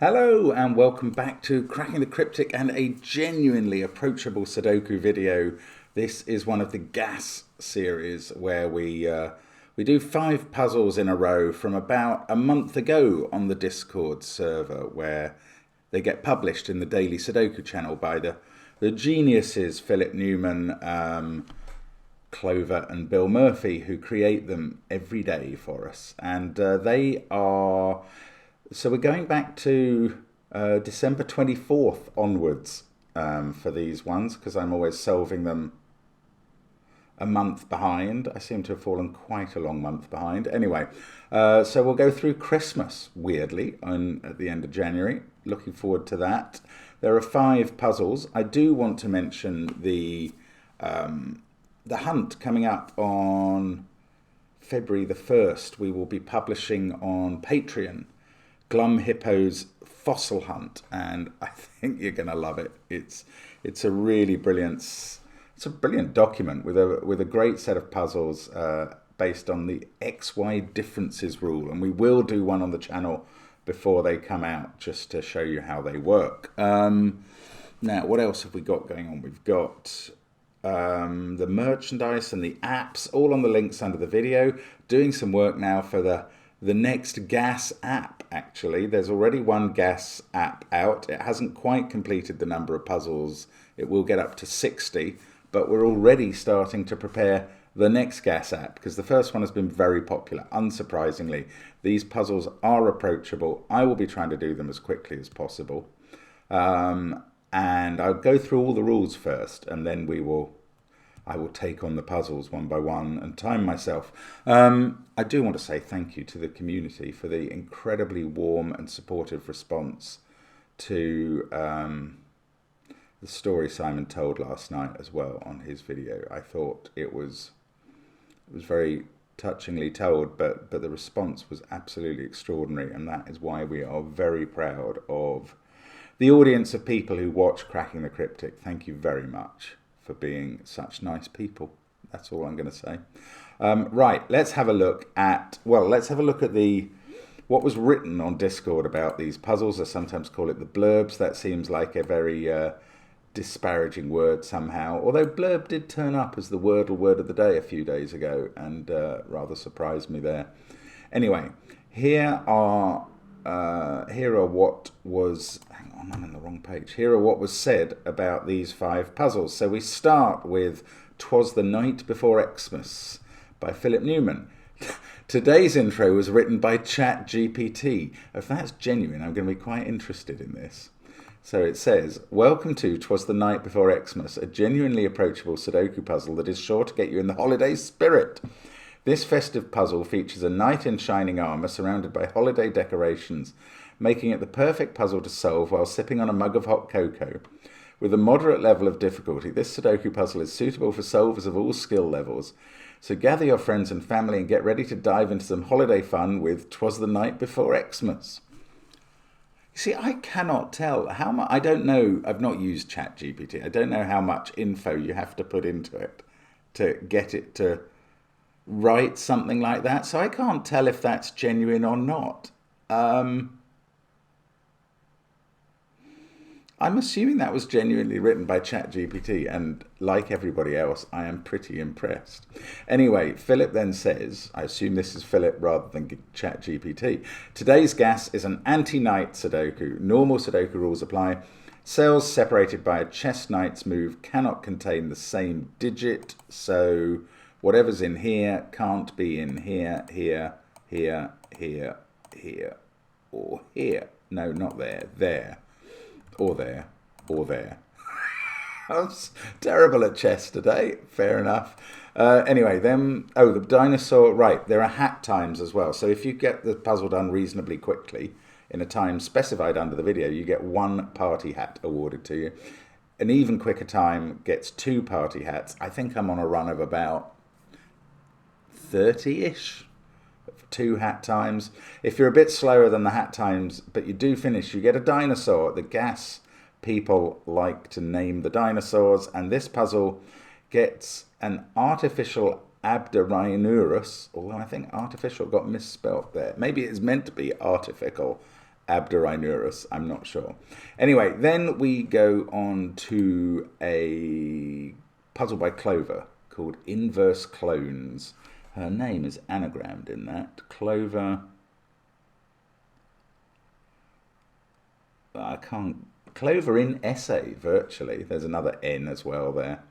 Hello and welcome back to Cracking the Cryptic and a genuinely approachable Sudoku video. This is one of the Gas series where we do 5 puzzles in a row from about a month ago on the Discord server, where they get published in the Daily Sudoku channel by the geniuses Philip Newman, Clover and Bill Murphy, who create them every day for us. And they are... So we're going back to December 24th onwards for these ones, because I'm always solving them a month behind. I seem to have fallen quite a long month behind. Anyway, so we'll go through Christmas, weirdly, at the end of January. Looking forward to that. There are 5 puzzles. I do want to mention the hunt coming up on February the 1st. We will be publishing on Patreon Glum Hippo's Fossil Hunt, and I think you're going to love it. It's a really brilliant document with a great set of puzzles based on the XY differences rule, and we will do one on the channel before they come out just to show you how they work. Now, what else have we got going on? We've got the merchandise and the apps, all on the links under the video. Doing some work now for the next Gas app, actually. There's already one Gas app out. It hasn't quite completed the number of puzzles. It will get up to 60, but we're already starting to prepare the next Gas app, because the first one has been very popular, unsurprisingly. These puzzles are approachable. I will be trying to do them as quickly as possible. And I'll go through all the rules first, and then I will take on the puzzles one by one and time myself. I do want to say thank you to the community for the incredibly warm and supportive response to the story Simon told last night as well on his video. I thought it was very touchingly told, but the response was absolutely extraordinary, and that is why we are very proud of the audience of people who watch Cracking the Cryptic. Thank you very much for being such nice people. That's all I'm going to say. Right, let's have a look at what was written on Discord about these puzzles. I sometimes call it the blurbs. That seems like a very disparaging word somehow, although blurb did turn up as the Wordle word of the day a few days ago, and rather surprised me there. Anyway, here are what was... Hang on, I'm on the wrong page. Here are what was said about these 5 puzzles. So we start with 'Twas the Night Before Xmas by Philip Newman. Today's intro was written by ChatGPT. If that's genuine, I'm going to be quite interested in this. So it says, welcome to 'Twas the Night Before Xmas, a genuinely approachable Sudoku puzzle that is sure to get you in the holiday spirit. This festive puzzle features a knight in shining armour surrounded by holiday decorations, making it the perfect puzzle to solve while sipping on a mug of hot cocoa. With a moderate level of difficulty, this Sudoku puzzle is suitable for solvers of all skill levels. So gather your friends and family and get ready to dive into some holiday fun with 'Twas the Night Before Xmas. You see, I cannot tell how much... I don't know. I've not used ChatGPT. I don't know how much info you have to put into it to get it to write something like that, so I can't tell if that's genuine or not. I'm assuming that was genuinely written by ChatGPT, and like everybody else, I am pretty impressed. Anyway, Philip then says, I assume this is Philip rather than ChatGPT, today's Gas is an anti-knight Sudoku. Normal Sudoku rules apply. Cells separated by a chess knight's move cannot contain the same digit, so whatever's in here can't be in here, here, here, here, here, or here. No, not there. There. Or there. Or there. I was terrible at chess today. Fair enough. Anyway, then... Oh, the dinosaur... Right, there are hat times as well. So if you get the puzzle done reasonably quickly, in a time specified under the video, you get 1 party hat awarded to you. An even quicker time gets 2 party hats. I think I'm on a run of about 30-ish, 2 hat times. If you're a bit slower than the hat times, but you do finish, you get a dinosaur. The Gas people like to name the dinosaurs, and this puzzle gets an artificial Abderrhinosaurus, although I think artificial got misspelt there. Maybe it's meant to be artificial Abderrhinurus, I'm not sure. Anyway, then we go on to a puzzle by Clover called Inverse Clones. Her name is anagrammed in that. Clover. Clover in essay, virtually. There's another N as well there.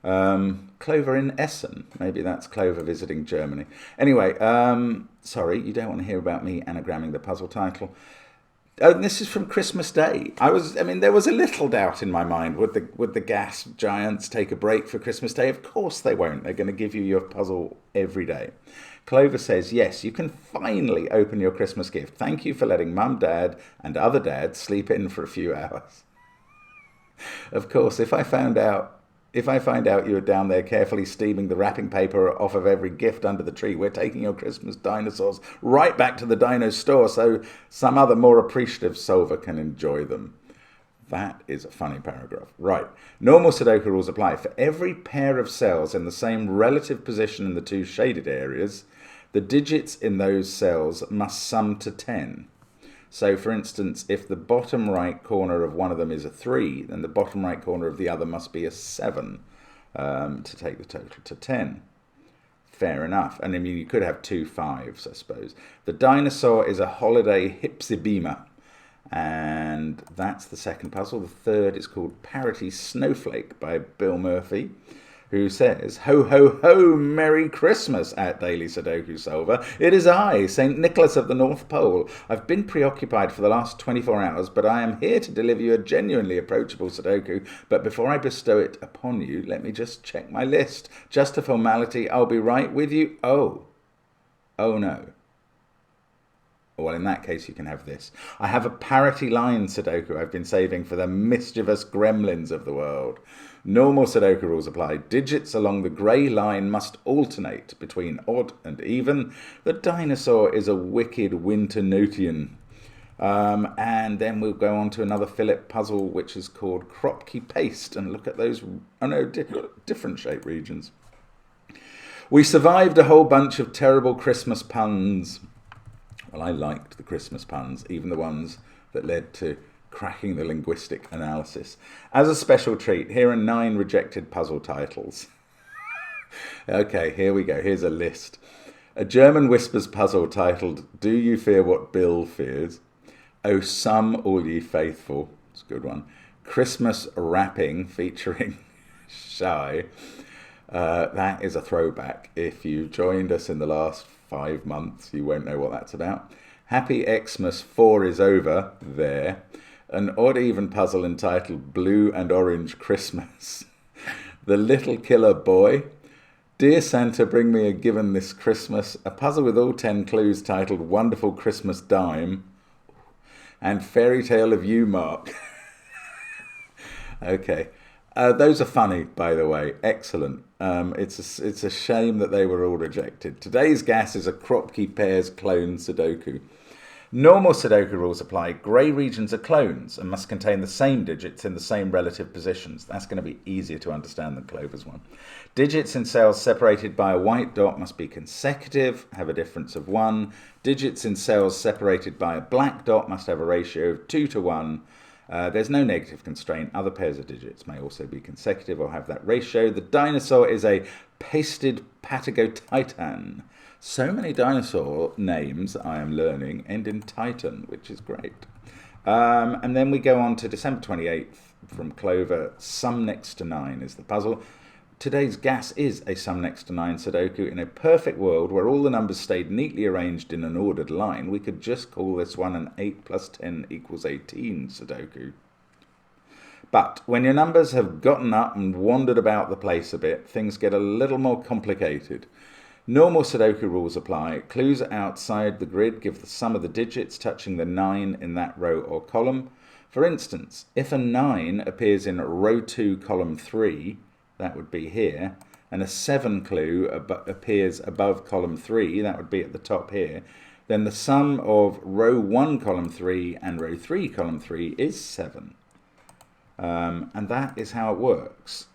Clover in Essen. Maybe that's Clover visiting Germany. Anyway, sorry, you don't want to hear about me anagramming the puzzle title. Oh, this is from Christmas Day. There was a little doubt in my mind. Would the gas giants take a break for Christmas Day? Of course they won't. They're going to give you your puzzle every day. Clover says, yes, you can finally open your Christmas gift. Thank you for letting Mum, Dad, and other dads sleep in for a few hours. Of course, if I find out you were down there carefully steaming the wrapping paper off of every gift under the tree, we're taking your Christmas dinosaurs right back to the dino store so some other more appreciative solver can enjoy them. That is a funny paragraph. Right. Normal Sudoku rules apply. For every pair of cells in the same relative position in the two shaded areas, the digits in those cells must sum to 10. So, for instance, if the bottom right corner of one of them is a 3, then the bottom right corner of the other must be a 7 to take the total to 10. Fair enough. And I mean, you could have 2 5s, I suppose. The dinosaur is a holiday hypsibema. And that's the second puzzle. The third is called Parity Snowflake by Bill Murphy, who says, ho, ho, ho, Merry Christmas at Daily Sudoku Solver. It is I, St. Nicholas of the North Pole. I've been preoccupied for the last 24 hours, but I am here to deliver you a genuinely approachable Sudoku. But before I bestow it upon you, let me just check my list. Just a formality, I'll be right with you. Oh no. Well, in that case, you can have this. I have a parity line Sudoku I've been saving for the mischievous gremlins of the world. Normal Sudoku rules apply. Digits along the grey line must alternate between odd and even. The dinosaur is a wicked Winternotian. And then we'll go on to another Philip puzzle, which is called Kropki Paste. And look at those, different shape regions. We survived a whole bunch of terrible Christmas puns. Well, I liked the Christmas puns, even the ones that led to cracking the linguistic analysis. As a special treat, here are 9 rejected puzzle titles. Okay, here we go. Here's a list. A German Whispers puzzle titled, Do You Fear What Bill Fears? Oh, Some All Ye Faithful. It's a good one. Christmas Rapping featuring Shy. That is a throwback. If you joined us in the last 5 months, you won't know what that's about. Happy Xmas 4 is over there. An odd even puzzle entitled Blue and Orange Christmas. The Little Killer Boy. Dear Santa, bring me a given this Christmas. A puzzle with all 10 clues titled Wonderful Christmas Dime. And Fairy Tale of You, Mark. Okay. Those are funny, by the way. Excellent. It's a shame that they were all rejected. Today's gas is a Kropki Pairs clone Sudoku. Normal Sudoku rules apply. Grey regions are clones and must contain the same digits in the same relative positions. That's going to be easier to understand than Clover's one. Digits in cells separated by a white dot must be consecutive, have a difference of 1. Digits in cells separated by a black dot must have a ratio of 2 to 1. There's no negative constraint. Other pairs of digits may also be consecutive or have that ratio. The dinosaur is a pasted Patagotitan. So many dinosaur names I am learning end in Titan, which is great. And then we go on to December 28th from Clover. Sum next to 9 is the puzzle. Today's gas is a sum next to 9 Sudoku. In a perfect world where all the numbers stayed neatly arranged in an ordered line, we could just call this one an 8 plus 10 equals 18 Sudoku. But when your numbers have gotten up and wandered about the place a bit, things get a little more complicated. Normal Sudoku rules apply. Clues outside the grid give the sum of the digits touching the 9 in that row or column. For instance, if a 9 appears in row 2, column 3, that would be here, and a 7 clue appears above column 3, that would be at the top here, then the sum of row 1, column 3 and row 3, column 3 is 7. And that is how it works.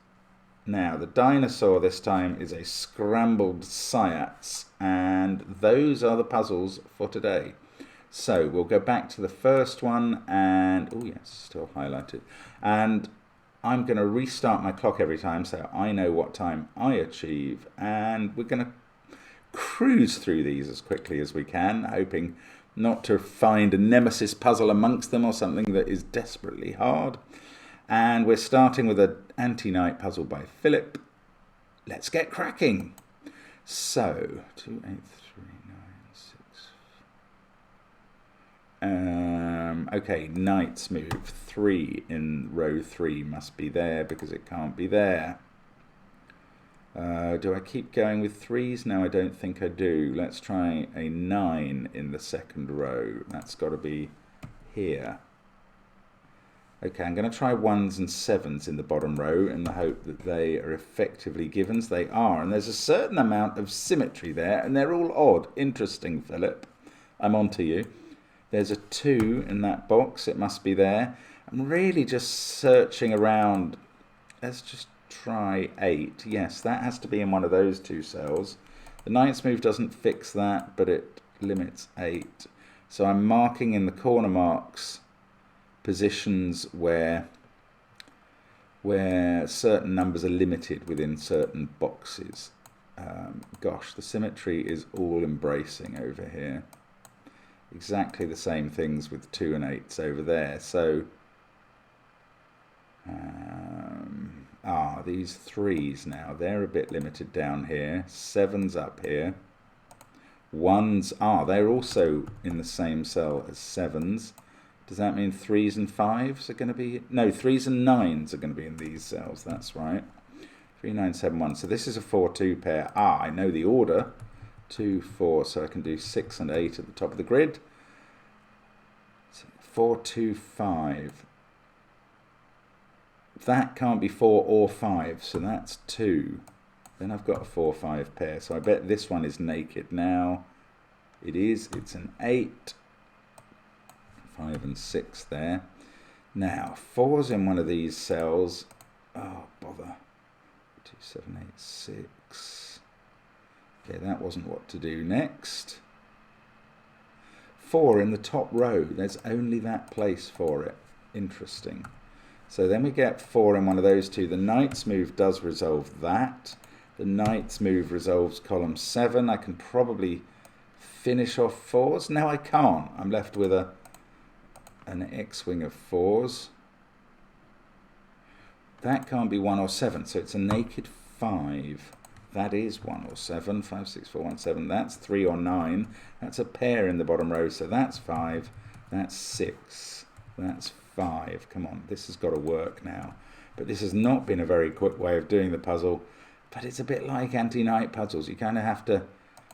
Now, the dinosaur this time is a scrambled Sciats, and those are the puzzles for today. So we'll go back to the first one and, oh yes, still highlighted. And I'm going to restart my clock every time so I know what time I achieve. And we're going to cruise through these as quickly as we can, hoping not to find a nemesis puzzle amongst them or something that is desperately hard. And we're starting with an anti-night puzzle by Philip. Let's get cracking. So, 2, 8, 3, 9, 6. Okay, knights move. 3 in row 3 must be there because it can't be there. Do I keep going with 3s? No, I don't think I do. Let's try a 9 in the second row. That's got to be here. Okay, I'm going to try 1s and 7s in the bottom row in the hope that they are effectively givens. They are, and there's a certain amount of symmetry there, and they're all odd. Interesting, Philip. I'm on to you. There's a 2 in that box. It must be there. I'm really just searching around. Let's just try 8. Yes, that has to be in one of those 2 cells. The knight's move doesn't fix that, but it limits 8. So I'm marking in the corner marks positions where certain numbers are limited within certain boxes. Gosh, the symmetry is all embracing over here. Exactly the same things with 2 and 8s over there. So these 3s now, they're a bit limited down here. 7s up here. 1s they're also in the same cell as 7s. Does that mean 3s and 5s are going to be... No, 3s and 9s are going to be in these cells. That's right. 3, 9, 7, 1. So this is a 4-2 pair. I know the order. 2, 4. So I can do 6 and 8 at the top of the grid. 4, 2, 5. That can't be 4 or 5. So that's 2. Then I've got a 4, 5 pair. So I bet this one is naked now. It is. It's an 8. 5 and 6 there. Now, 4's in one of these cells. Oh, bother. 2, 7, 8, 6. Okay, that wasn't what to do next. 4 in the top row. There's only that place for it. Interesting. So then we get 4 in one of those 2. The knight's move does resolve that. The knight's move resolves column 7. I can probably finish off 4's. No, I can't. I'm left with an X-wing of 4's. That can't be 1 or 7, so it's a naked 5. That is 1 or 7. 5, 6, 4, 1, 7. That's 3 or 9. That's a pair in the bottom row, so that's 5. That's 6. That's 5. Come on, this has got to work now. But this has not been a very quick way of doing the puzzle. But it's a bit like anti-night puzzles. You kind of have to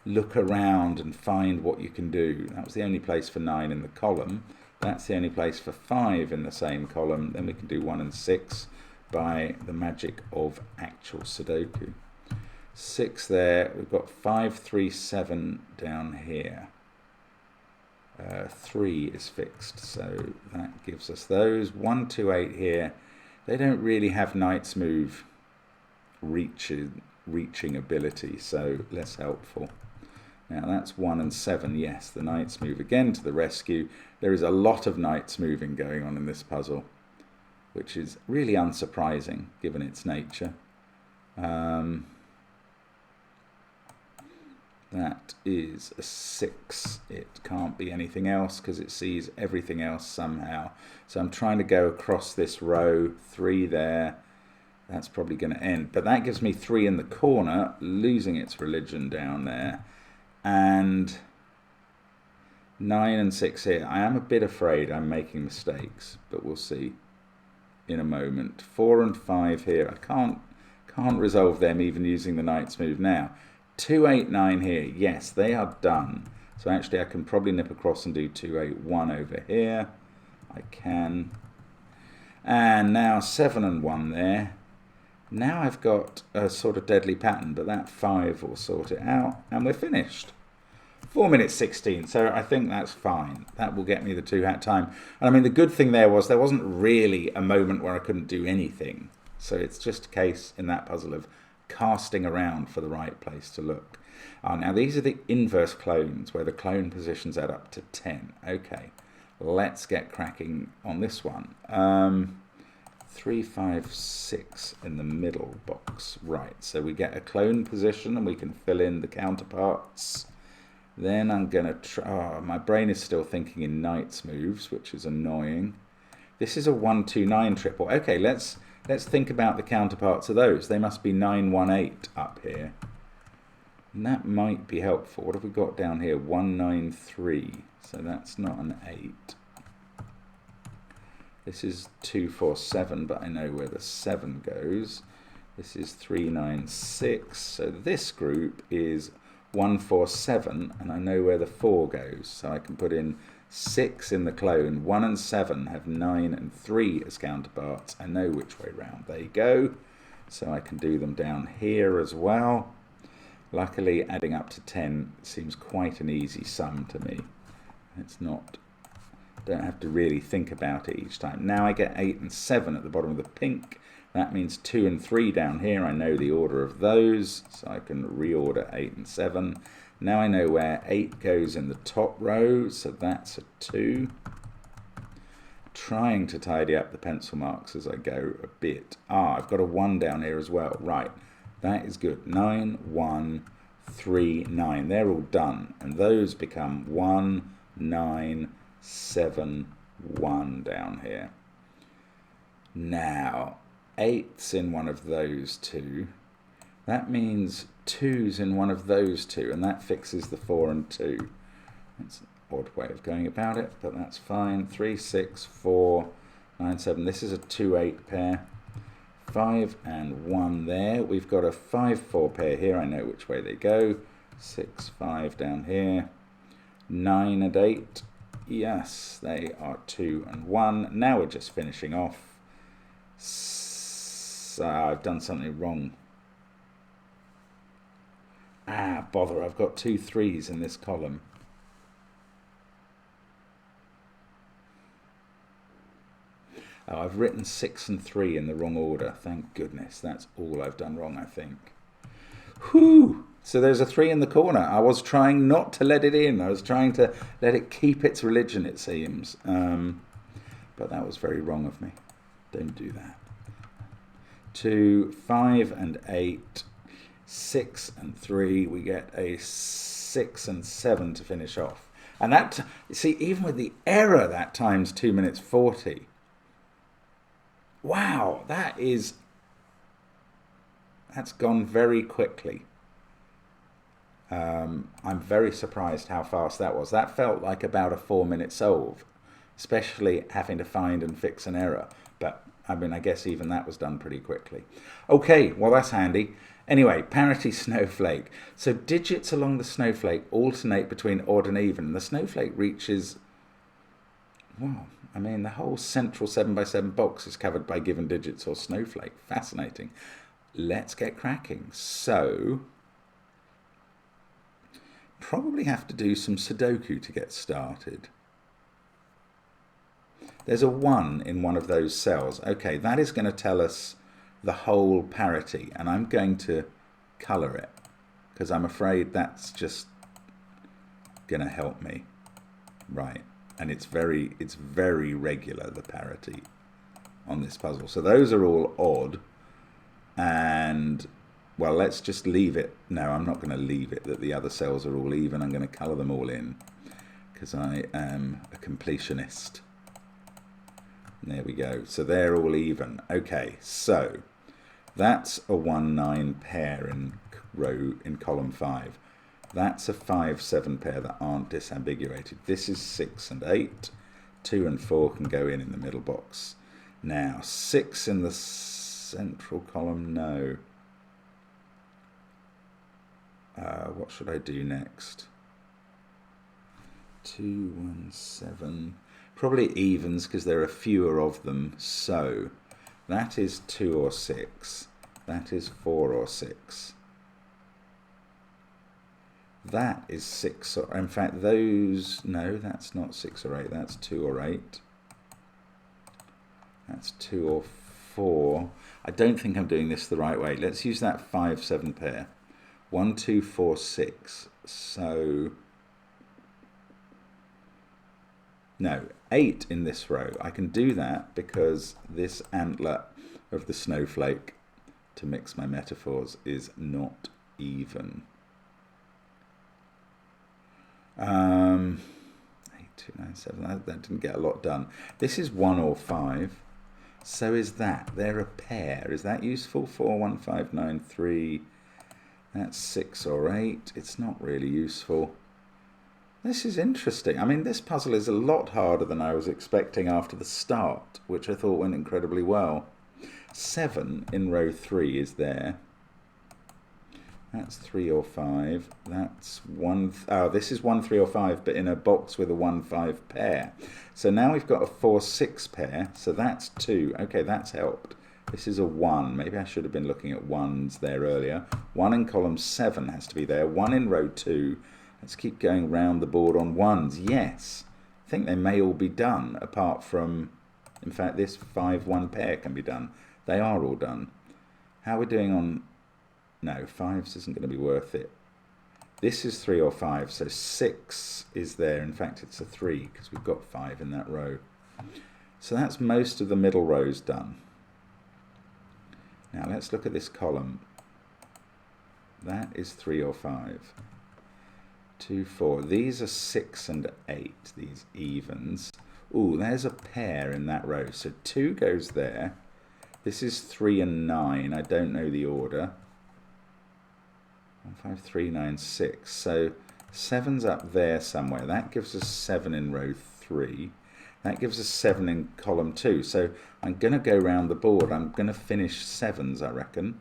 look around and find what you can do. That was the only place for 9 in the column. That's the only place for 5 in the same column. Then we can do 1 and 6 by the magic of actual Sudoku. 6 there. We've got 5, 3, 7 down here. 3 is fixed, so that gives us those. 1, 2, 8 here. They don't really have knight's move reaching ability, so less helpful. Now that's 1 and 7. Yes, the knight's move again to the rescue. There is a lot of knights moving going on in this puzzle, which is really unsurprising given its nature. That is a 6. It can't be anything else because it sees everything else somehow. So I'm trying to go across this row. 3 there. That's probably going to end. But that gives me 3 in the corner, losing its religion down there. And 9 and 6 here. I am a bit afraid I'm making mistakes, but we'll see in a moment. 4 and 5 here. I can't resolve them even using the knight's move now. 2, 8, 9 here. Yes, they are done. So actually I can probably nip across and do 2, 8, 1 over here. I can. And now 7 and 1 there. Now I've got a sort of deadly pattern, but that 5 will sort it out, and we're finished. 4 minutes 16, so I think that's fine. That will get me the 2-hat time. And I mean, the good thing there was there wasn't really a moment where I couldn't do anything. So it's just a case in that puzzle of casting around for the right place to look. Now these are the inverse clones, where the clone positions add up to 10. Okay, let's get cracking on this one. 3, 5, 6 in the middle box. Right, so we get a clone position and we can fill in the counterparts. Then I'm going to try... my brain is still thinking in knights moves, which is annoying. This is a 1, 2, 9 triple. Okay, let's think about the counterparts of those. They must be 9, 1, 8 up here. And that might be helpful. What have we got down here? 1, 9, 3. So that's not an 8. This is 2, 4, 7, but I know where the 7 goes. This is 3, 9, 6. So this group is 1, 4, 7, and I know where the 4 goes. So I can put in 6 in the clone. 1 and 7 have 9 and 3 as counterparts. I know which way round they go. So I can do them down here as well. Luckily, adding up to 10 seems quite an easy sum to me. It's not, don't have to really think about it each time. Now I get 8 and 7 at the bottom of the pink. That means 2 and 3 down here. I know the order of those, so I can reorder 8 and 7. Now I know where 8 goes in the top row, so that's a 2. Trying to tidy up the pencil marks as I go a bit. I've got a 1 down here as well. Right. That is good. 9, 1, 3, 9. They're all done. And those become 1, 9, 7, 1 down here. Now, 8's in one of those two. That means 2's in one of those two. And that fixes the 4 and 2. That's an odd way of going about it, but that's fine. 3, 6, 4, 9, 7. This is a 2, 8 pair. 5 and 1 there. We've got a 5, 4 pair here. I know which way they go. 6, 5 down here. 9 and 8. Yes, they are 2 and 1. Now we're just finishing off. So I've done something wrong. Bother. I've got 2 3s in this column. I've written 6 and 3 in the wrong order. Thank goodness. That's all I've done wrong, I think. Whew! So there's a 3 in the corner. I was trying not to let it in. I was trying to let it keep its religion, it seems. But that was very wrong of me. Don't do that. 2, 5 and 8. 6 and 3. We get a 6 and 7 to finish off. And that, see, even with the error, that time's 2 minutes 40. Wow, that's gone very quickly. I'm very surprised how fast that was. That felt like about a 4-minute solve, especially having to find and fix an error. But, I mean, I guess even that was done pretty quickly. Okay, well, that's handy. Anyway, parity snowflake. So digits along the snowflake alternate between odd and even. And the snowflake reaches, well, I mean, the whole central 7x7 box is covered by given digits or snowflake. Fascinating. Let's get cracking. So, probably have to do some Sudoku to get started. There's a 1 in one of those cells. Okay, that is going to tell us the whole parity, and I'm going to colour it because I'm afraid that's just going to help me. Right. And it's very regular, the parity on this puzzle. So those are all odd. And, well, let's just leave it. No, I'm not going to leave it that the other cells are all even. I'm going to colour them all in because I am a completionist. And there we go. So they're all even. Okay, so that's a 1-9 pair in column 5. That's a 5-7 pair that aren't disambiguated. This is 6 and 8. 2 and 4 can go in the middle box. Now, 6 in the central column, no. What should I do next? 2, 1, 7. Probably evens because there are fewer of them. So, that is 2 or 6. That is 4 or 6. That is 6 or, in fact, those, no, that's not 6 or 8, that's 2 or 8. That's 2 or 4. I don't think I'm doing this the right way. Let's use that 5-7 pair. 1, 2, 4, 6. So, no, 8 in this row. I can do that because this antler of the snowflake, to mix my metaphors, is not even. 8, 2, 9, 7. That didn't get a lot done. This is 1 or 5. So is that. They're a pair. Is that useful? 4, 1, 5, 9, 3. That's 6 or 8. It's not really useful. This is interesting. I mean, this puzzle is a lot harder than I was expecting after the start, which I thought went incredibly well. 7 in row 3 is there. That's 3 or 5. That's 1. Oh, this is 1, 3 or 5, but in a box with a 1, 5 pair. So now we've got a 4, 6 pair. So that's 2. Okay, that's helped. This is a 1. Maybe I should have been looking at 1s there earlier. 1 in column 7 has to be there. 1 in row 2. Let's keep going round the board on 1s. Yes. I think they may all be done, apart from, in fact, this 5, 1 pair can be done. They are all done. How are we doing on... No, 5s isn't going to be worth it. This is 3 or 5, so 6 is there. In fact, it's a 3 because we've got 5 in that row. So that's most of the middle rows done. Now let's look at this column. That is 3 or 5. 2, 4. These are 6 and 8, these evens. Ooh, there's a pair in that row. So 2 goes there. This is 3 and 9. I don't know the order. 1, 5, 3, 9, 6. So 7's up there somewhere. That gives us 7 in row 3. That gives us 7 in column 2. So I'm going to go round the board. I'm going to finish 7s, I reckon.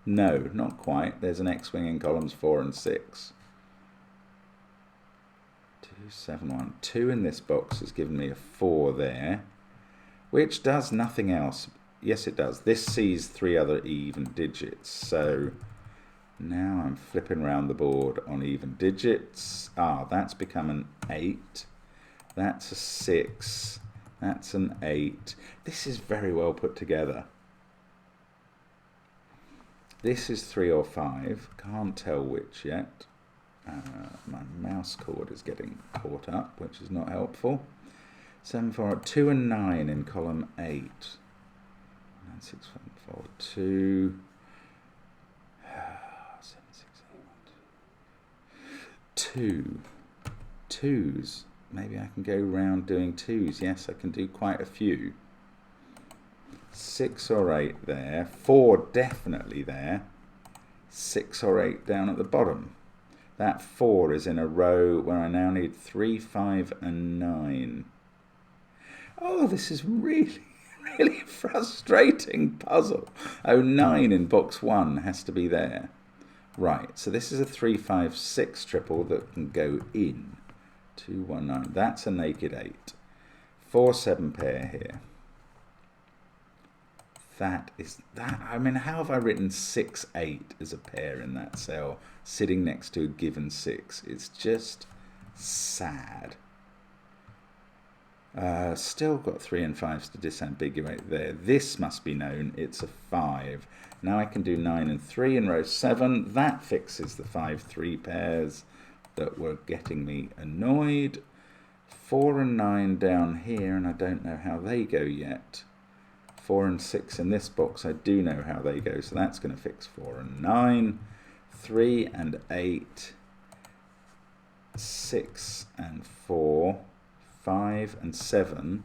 No, not quite. There's an X-wing in columns 4 and 6. 2, 7, 1. 2 in this box has given me a 4 there, which does nothing else. Yes, it does. This sees 3 other even digits. So now I'm flipping around the board on even digits. Ah, that's become an 8. That's a 6. That's an 8. This is very well put together. This is 3 or 5. Can't tell which yet. My mouse cord is getting caught up, which is not helpful. 7, 4, 2 and 9 in column 8. 9, 6, 5, 4, 2. 7, 6, 8, 1, 2. 2s. Maybe I can go round doing 2s. Yes, I can do quite a few. 6 or 8 there. 4 definitely there. 6 or 8 down at the bottom. That 4 is in a row where I now need 3, 5 and 9. Oh, this is really frustrating puzzle. Oh, 9 in box 1 has to be there. Right, so this is a 3, 5, 6 triple that can go in. 2, 1, 9. That's a naked 8. 4, 7 pair here. That is that. I mean, how have I written 6, 8 as a pair in that cell, sitting next to a given 6? It's just sad. Still got 3 and 5s to disambiguate there. This must be known. It's a 5. Now I can do 9 and 3 in row 7. That fixes the 5, 3 pairs that were getting me annoyed. 4 and 9 down here, and I don't know how they go yet. 4 and 6 in this box, I do know how they go, so that's going to fix 4 and 9. 3 and 8. 6 and 4. 5 and 7.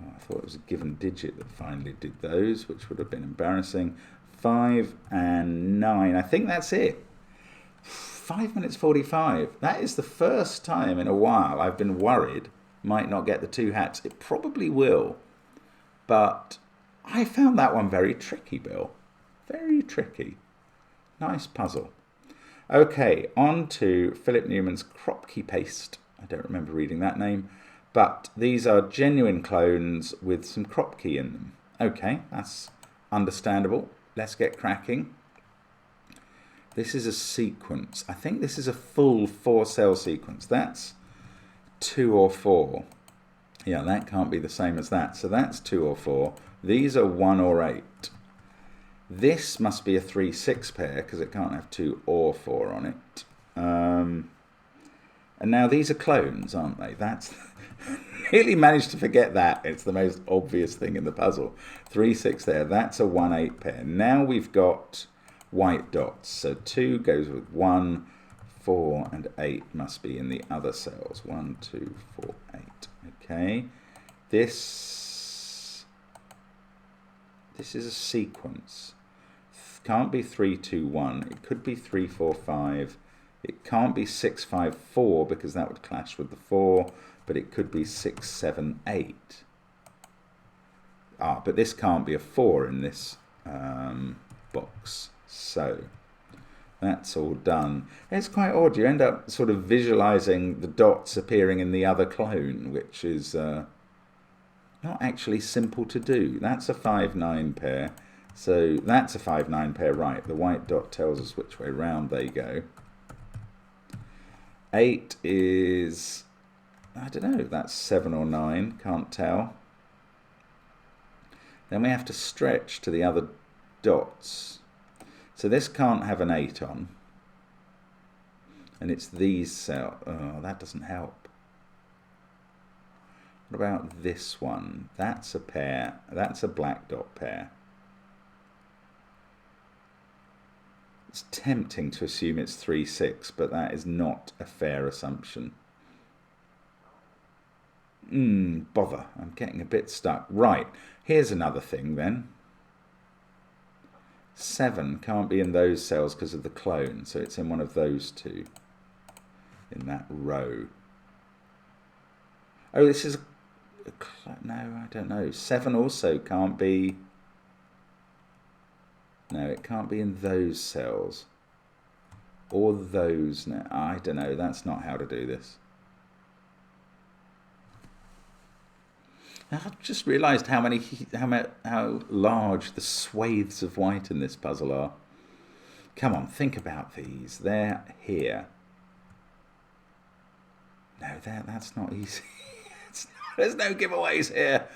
Oh, I thought it was a given digit that finally did those, which would have been embarrassing. 5 and 9. I think that's it. 5 minutes 45. That is the first time in a while I've been worried might not get the 2 hats. It probably will. But I found that one very tricky, Bill. Very tricky. Nice puzzle. Okay, on to Philip Newman's Kropki Paste. I don't remember reading that name. But these are genuine clones with some Kropki in them. Okay, that's understandable. Let's get cracking. This is a sequence. I think this is a full 4-cell sequence. That's 2 or 4. Yeah, that can't be the same as that. So that's 2 or 4. These are 1 or 8. This must be a 3-6 pair because it can't have 2 or 4 on it. And now these are clones, aren't they? That's nearly managed to forget that. It's the most obvious thing in the puzzle. 3-6 there. That's a 1-8 pair. Now we've got white dots. So 2 goes with 1, 4 and 8 must be in the other cells. 1, 2, 4, 8. Okay. This is a sequence. Can't be 3, 2, 1. It could be 3, 4, 5. It can't be 6, 5, 4 because that would clash with the 4, but it could be 6, 7, 8. But this can't be a 4 in this box. So that's all done. It's quite odd. You end up sort of visualizing the dots appearing in the other clone, which is not actually simple to do. That's a 5-9 pair. So that's a 5-9 pair, right. The white dot tells us which way round they go. 8 is, I don't know, that's 7 or 9, can't tell. Then we have to stretch to the other dots. So this can't have an 8 on. And it's these cells. Oh, that doesn't help. What about this one? That's a pair. That's a black dot pair. It's tempting to assume it's 3-6, but that is not a fair assumption. Bother. I'm getting a bit stuck. Right. Here's another thing then. 7 can't be in those cells because of the clone, so it's in one of those two. In that row. Oh, this is no, I don't know. 7 also can't be. No, it can't be in those cells. Or those. No, I don't know. That's not how to do this. I've just realised how large the swathes of white in this puzzle are. Come on, think about these. They're here. No, that's not easy. There's no giveaways here.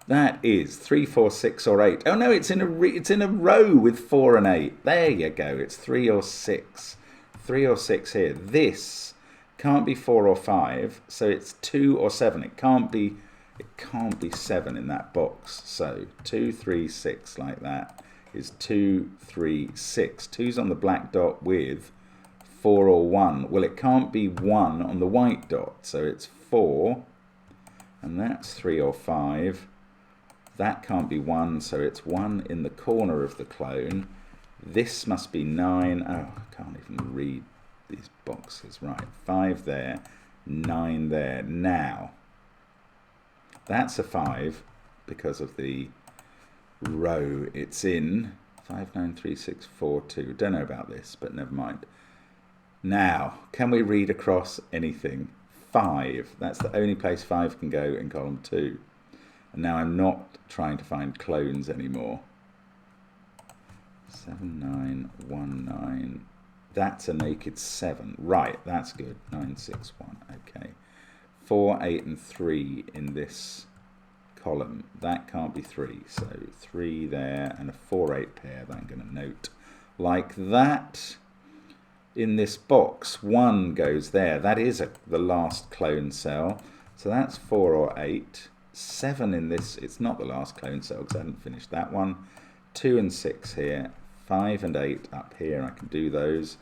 That is 3, 4, 6 or 8. Oh no, it's in a row with 4 and 8. There you go. It's 3 or 6. 3 or 6 here. This can't be 4 or 5, so it's 2 or 7. It can't be 7 in that box. So 2, 3, 6 like that is 2, 3, 6. 2's on the black dot with 4 or 1. Well, it can't be 1 on the white dot, so it's 4, and that's 3 or 5. That can't be 1, so it's 1 in the corner of the clone. This must be 9. Oh, I can't even read these boxes. Right, 5 there, 9 there. Now, that's a 5 because of the row it's in. 5, 9, 3, 6, 4, 2. Don't know about this, but never mind. Now, can we read across anything? 5. That's the only place 5 can go in column 2. And now I'm not trying to find clones anymore. 7, 9, 1, 9. That's a naked 7. Right, that's good. 9, 6, 1. Okay. 4, 8 and 3 in this column. That can't be 3. So 3 there and a 4, 8 pair that I'm going to note like that. In this box, 1 goes there. That is the last clone cell. So that's 4 or 8. 7 in this, it's not the last clone cell because I haven't finished that one. 2 and 6 here. 5 and 8 up here. I can do those.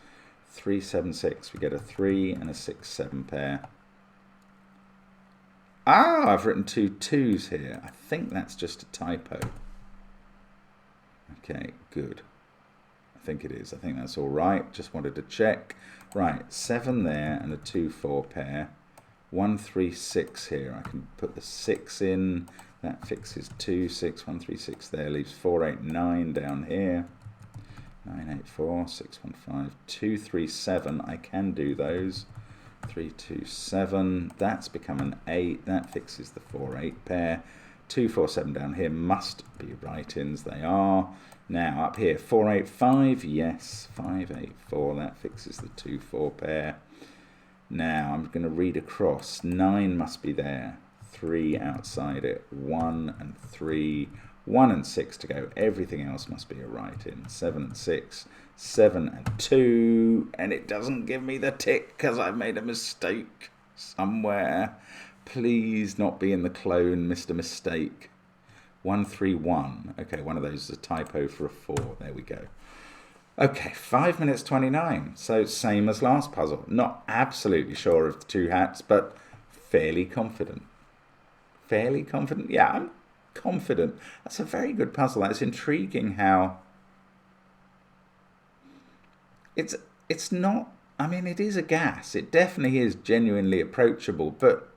3, 7, 6. We get a 3 and a 6, 7 pair. I've written 2 2s here. I think that's just a typo. Okay, good. I think it is. I think that's all right. Just wanted to check. Right, 7 there and a 2, 4 pair. 1, 3, 6 here. I can put the 6 in. That fixes 2, 6, 1, 3, 6 there. Leaves 4, 8, 9 down here. 9, 8, 4, 6, 1, 5, 2, 3, 7. I can do those. 3, 2, 7. That's become an 8. That fixes the 4, 8 pair. 2, 4, 7 down here must be write-ins. They are. Now up here, 4, 8, 5. Yes, 5, 8, 4. That fixes the 2, 4 pair. Now I'm going to read across. 9 must be there. 3 outside it. 1 and 3. 1 and 6 to go. Everything else must be a right in. 7 and 6, 7 and 2, and it doesn't give me the tick because I've made a mistake somewhere. Please not be in the clone, Mr. Mistake. 1, 3, 1. Okay, one of those is a typo for a 4. There we go. Okay, 5 minutes 29. So same as last puzzle. Not absolutely sure of the 2 hats, but fairly confident. Fairly confident? Yeah, I'm confident. That's a very good puzzle. That's intriguing how it's not, I mean, it is a gas. It definitely is genuinely approachable, but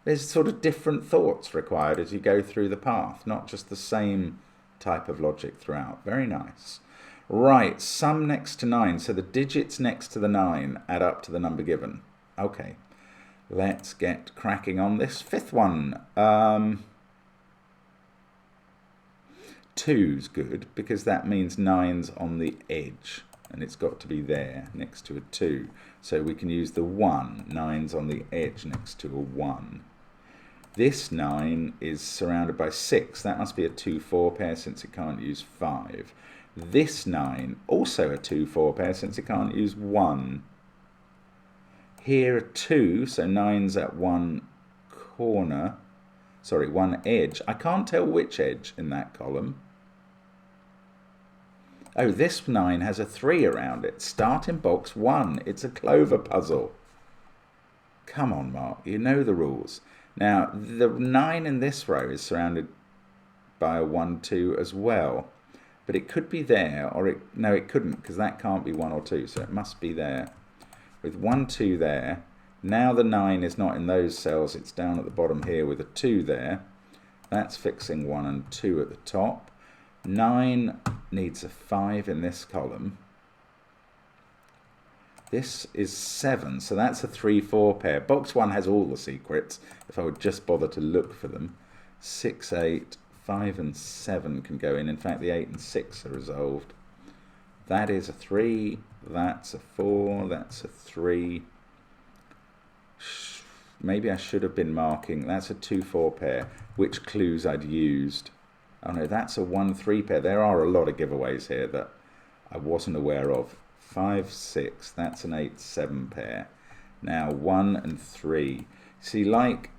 there's sort of different thoughts required as you go through the path, not just the same type of logic throughout. Very nice. Right, sum next to 9. So the digits next to the 9 add up to the number given. Okay, let's get cracking on this 5th one. 2's good because that means 9's on the edge and it's got to be there next to a 2. So we can use the 1. 9's on the edge next to a 1. This 9 is surrounded by 6. That must be a 2-4 pair since it can't use 5. This 9, also a 2-4 pair since it can't use 1. Here a 2, so 9's at one corner. Sorry, one edge. I can't tell which edge in that column. Oh, this 9 has a 3 around it. Start in box 1. It's a clover puzzle. Come on, Mark. You know the rules. Now, the 9 in this row is surrounded by a 1, 2 as well. But it could be there, or no, it couldn't, because that can't be 1 or 2, so it must be there. With 1, 2 there. Now the 9 is not in those cells, it's down at the bottom here with a 2 there. That's fixing 1 and 2 at the top. 9 needs a 5 in this column. This is 7, so that's a 3-4 pair. Box 1 has all the secrets, if I would just bother to look for them. 6, 8, 5 and 7 can go in. In fact, the 8 and 6 are resolved. That is a 3, that's a 4, that's a 3. Maybe I should have been marking. That's a 2-4 pair. Which clues I'd used. Oh no, that's a 1-3 pair. There are a lot of giveaways here that I wasn't aware of. 5, 6, that's an 8-7 pair. Now 1 and 3. See, like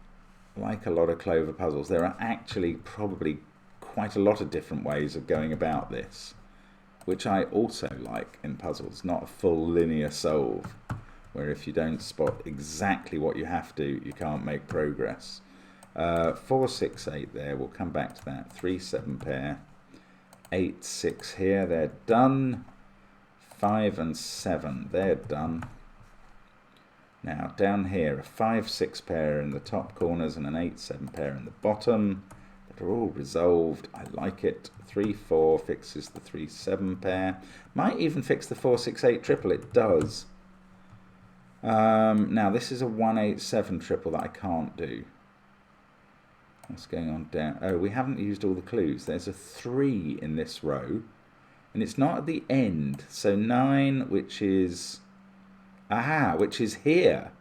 a lot of clover puzzles, there are actually probably quite a lot of different ways of going about this, which I also like in puzzles, not a full linear solve, where if you don't spot exactly what you have to, you can't make progress. 4, 6, 8 there, we'll come back to that. 3, 7 pair. 8, 6 here, they're done. 5 and 7, they're done. Now down here, a 5, 6 pair in the top corners and an 8, 7 pair in the bottom. That are all resolved. I like it. 3, 4 fixes the 3, 7 pair. Might even fix the 4, 6, 8 triple. It does. Now this is a 1, 8, 7 triple that I can't do. What's going on down? Oh, we haven't used all the clues. There's a 3 in this row, and it's not at the end. So 9, which is here,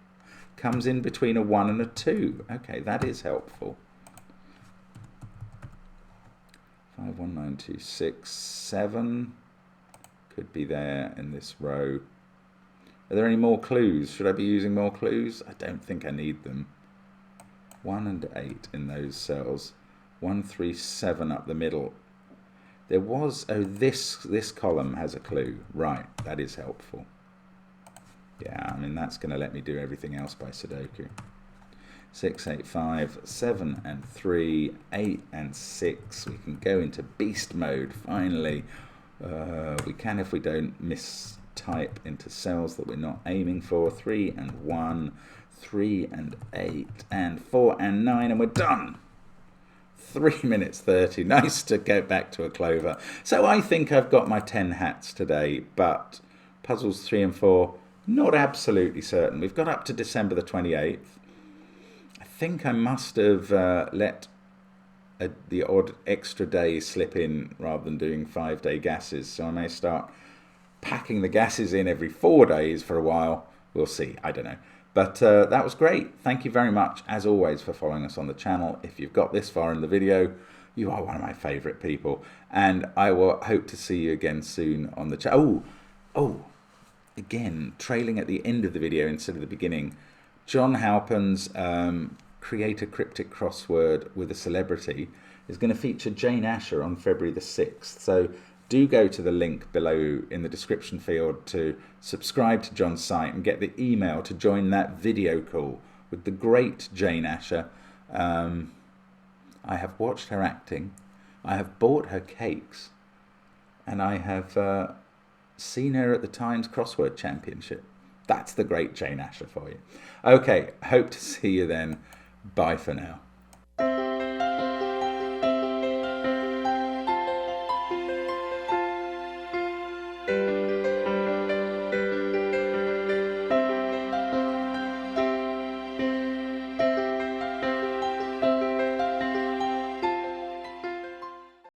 comes in between a 1 and a 2. Okay, that is helpful. 5, 1, 9, 2, 6, 7 could be there in this row. Are there any more clues? Should I be using more clues? I don't think I need them. 1 and 8 in those cells. 1, 3, 7 up the middle. There was, oh, this column has a clue. Right, that is helpful. Yeah, I mean, that's going to let me do everything else by Sudoku. 6, 8, 5, 7 and 3, 8 and 6. We can go into beast mode, finally. We can if we don't mistype into cells that we're not aiming for. 3 and 1, 3 and 8, and 4 and 9, and we're done. 3 minutes 30. Nice to go back to a clover. So I think I've got my 10 hats today, but puzzles 3 and 4, not absolutely certain. We've got up to December the 28th. I think I must have let the odd extra day slip in rather than doing 5-day gases, so I may start packing the gases in every 4 days for a while. We'll see. I don't know. But that was great. Thank you very much, as always, for following us on the channel. If you've got this far in the video, You are one of my favourite people, and I will hope to see you again soon on the channel. Oh, again, trailing at the end of the video instead of the beginning, John Halpin's Create a Cryptic Crossword with a Celebrity is going to feature Jane Asher on February the 6th. So do go to the link below in the description field to subscribe to John's site and get the email to join that video call with the great Jane Asher. I have watched her acting, I have bought her cakes, and I have seen her at the Times Crossword Championship. That's the great Jane Asher for you. Okay, hope to see you then. Bye for now.